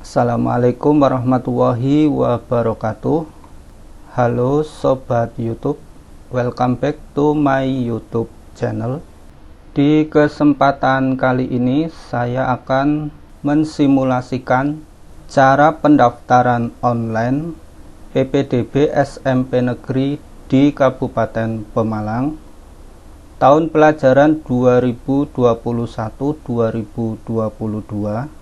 Assalamualaikum warahmatullahi wabarakatuh. Halo Sobat YouTube, welcome back to my YouTube channel. Di kesempatan kali ini saya akan mensimulasikan cara pendaftaran online PPDB SMP Negeri di Kabupaten Pemalang tahun pelajaran 2021-2022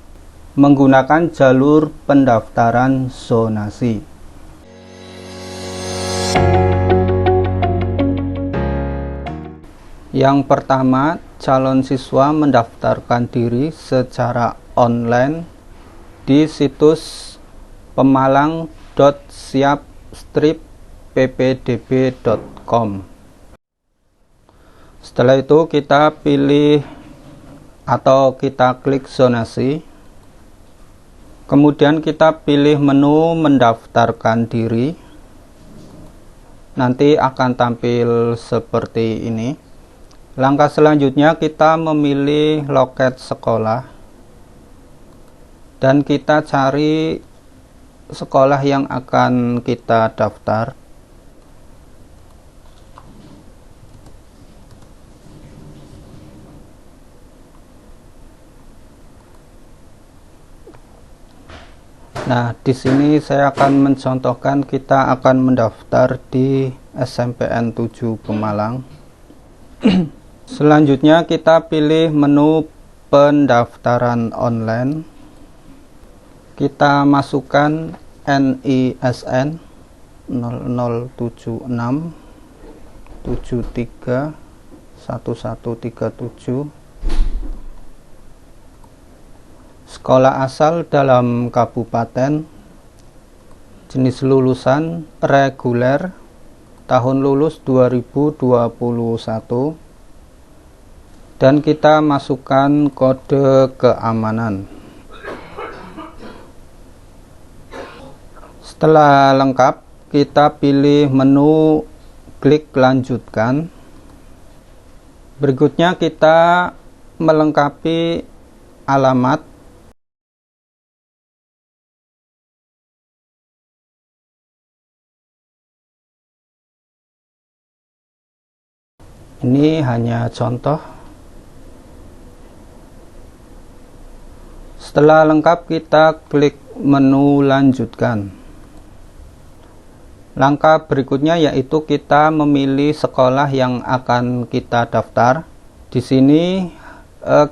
menggunakan jalur pendaftaran zonasi. Yang pertama, calon siswa mendaftarkan diri secara online di situs pemalang.siap-ppdb.com. Setelah itu kita pilih atau kita klik zonasi. Kemudian kita pilih menu mendaftarkan diri. Nanti akan tampil seperti ini. Langkah selanjutnya kita memilih loket sekolah. Dan kita cari sekolah yang akan kita daftar. Nah, di sini saya akan mencontohkan kita akan mendaftar di SMPN 7 Pemalang. Selanjutnya kita pilih menu pendaftaran online. Kita masukkan NISN 0076 73 1137, sekolah asal dalam kabupaten, jenis lulusan reguler, tahun lulus 2021, dan kita masukkan kode keamanan. Setelah lengkap, kita pilih menu klik lanjutkan. Berikutnya kita melengkapi alamat. Ini hanya contoh. Setelah lengkap, kita klik menu lanjutkan. Langkah berikutnya yaitu kita memilih sekolah yang akan kita daftar. Di sini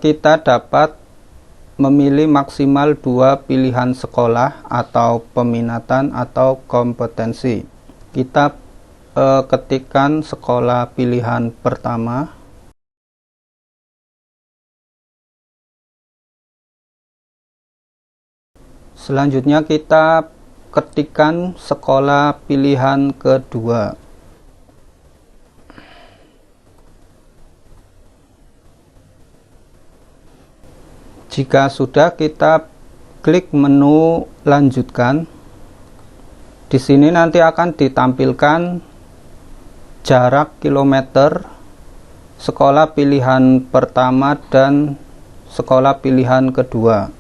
kita dapat memilih maksimal 2 pilihan sekolah atau peminatan atau kompetensi. Kita ketikkan sekolah pilihan pertama. Selanjutnya kita ketikkan sekolah pilihan kedua. Jika sudah, kita klik menu lanjutkan. Di sini nanti akan ditampilkan jarak kilometer sekolah pilihan pertama dan sekolah pilihan kedua.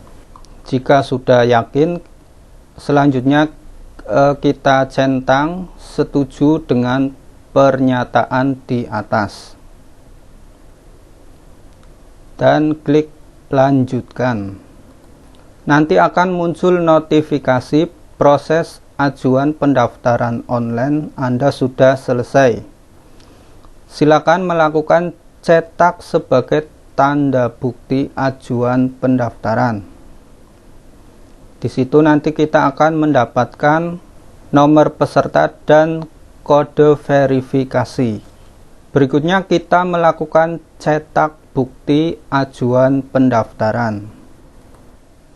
Jika sudah yakin, selanjutnya kita centang setuju dengan pernyataan di atas dan klik lanjutkan. Nanti akan muncul notifikasi proses ajuan pendaftaran online Anda sudah selesai. Silakan melakukan cetak sebagai tanda bukti ajuan pendaftaran. Di situ nanti kita akan mendapatkan nomor peserta dan kode verifikasi. Berikutnya kita melakukan cetak bukti ajuan pendaftaran.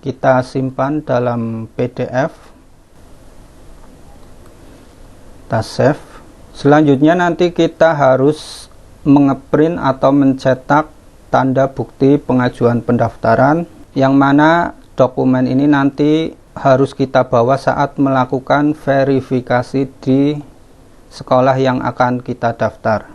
Kita simpan dalam PDF. Kita save. Selanjutnya nanti kita harus mengeprint atau mencetak tanda bukti pengajuan pendaftaran, yang mana dokumen ini nanti harus kita bawa saat melakukan verifikasi di sekolah yang akan kita daftar.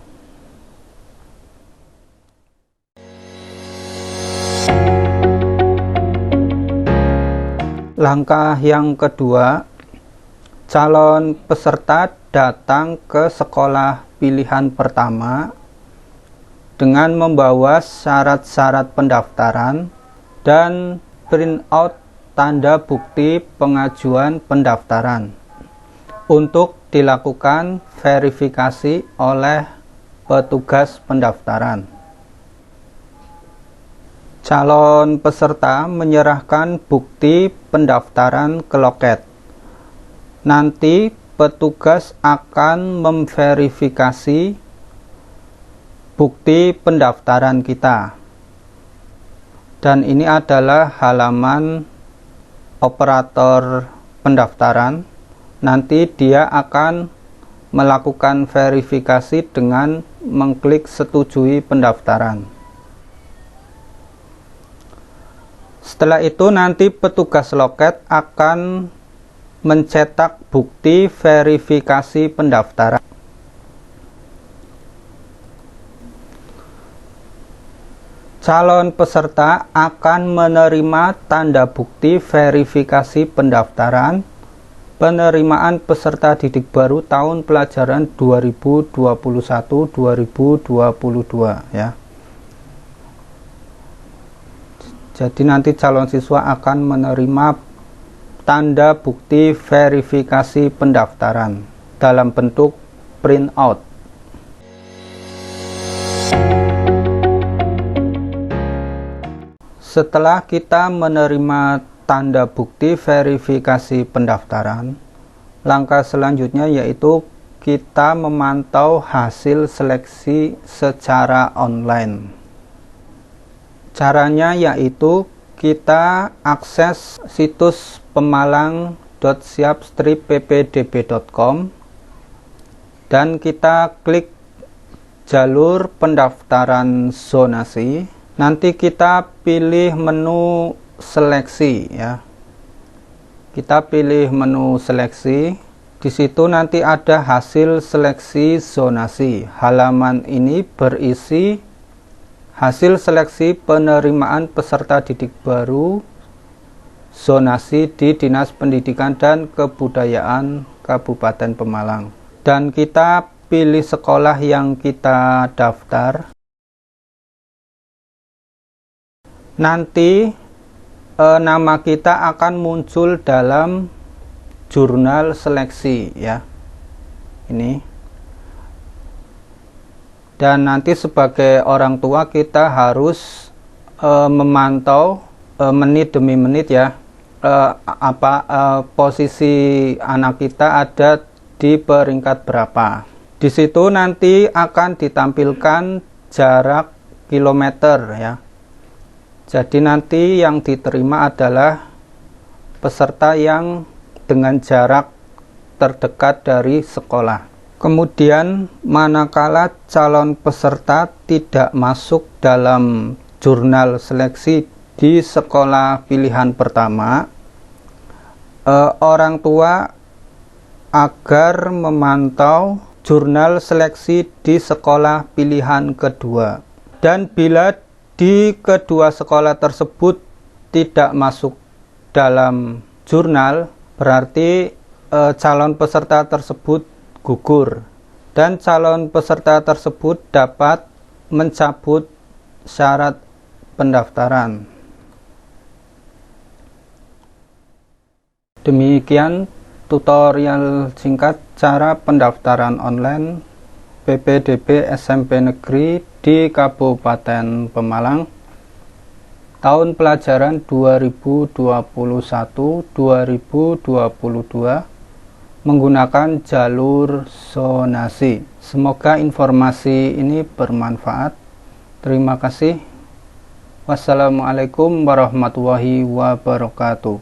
Langkah yang kedua, calon peserta datang ke sekolah pilihan pertama dengan membawa syarat-syarat pendaftaran dan printout tanda bukti pengajuan pendaftaran untuk dilakukan verifikasi oleh petugas pendaftaran. Calon peserta menyerahkan bukti pendaftaran ke loket. Nanti petugas akan memverifikasi bukti pendaftaran kita. Dan ini adalah halaman operator pendaftaran. Nanti dia akan melakukan verifikasi dengan mengklik setujui pendaftaran. Setelah itu nanti petugas loket akan mencetak bukti verifikasi pendaftaran. Calon peserta akan menerima tanda bukti verifikasi pendaftaran penerimaan peserta didik baru tahun pelajaran 2021-2022 ya. Jadi nanti calon siswa akan menerima tanda bukti verifikasi pendaftaran dalam bentuk printout. Setelah kita menerima tanda bukti verifikasi pendaftaran, langkah selanjutnya yaitu kita memantau hasil seleksi secara online. Caranya yaitu kita akses situs pemalang.siap-ppdb.com dan kita klik jalur pendaftaran zonasi. Nanti kita pilih menu seleksi ya. Kita pilih menu seleksi. Di situ nanti ada hasil seleksi zonasi. Halaman ini berisi hasil seleksi penerimaan peserta didik baru zonasi di Dinas Pendidikan dan Kebudayaan Kabupaten Pemalang. Dan kita pilih sekolah yang kita daftar. Nanti nama kita akan muncul dalam jurnal seleksi ya. Ini. Dan nanti sebagai orang tua kita harus memantau menit demi menit ya, posisi anak kita ada di peringkat berapa. Di situ nanti akan ditampilkan jarak kilometer ya. Jadi nanti yang diterima adalah peserta yang dengan jarak terdekat dari sekolah. Kemudian manakala calon peserta tidak masuk dalam jurnal seleksi di sekolah pilihan pertama, orang tua agar memantau jurnal seleksi di sekolah pilihan kedua. Dan bila di kedua sekolah tersebut tidak masuk dalam jurnal, berarti calon peserta tersebut gugur dan calon peserta tersebut dapat mencabut syarat pendaftaran. Demikian tutorial singkat cara pendaftaran online PPDB SMP Negeri di Kabupaten Pemalang tahun pelajaran 2021-2022 menggunakan jalur zonasi. Semoga informasi ini bermanfaat. Terima kasih. Wassalamualaikum warahmatullahi wabarakatuh.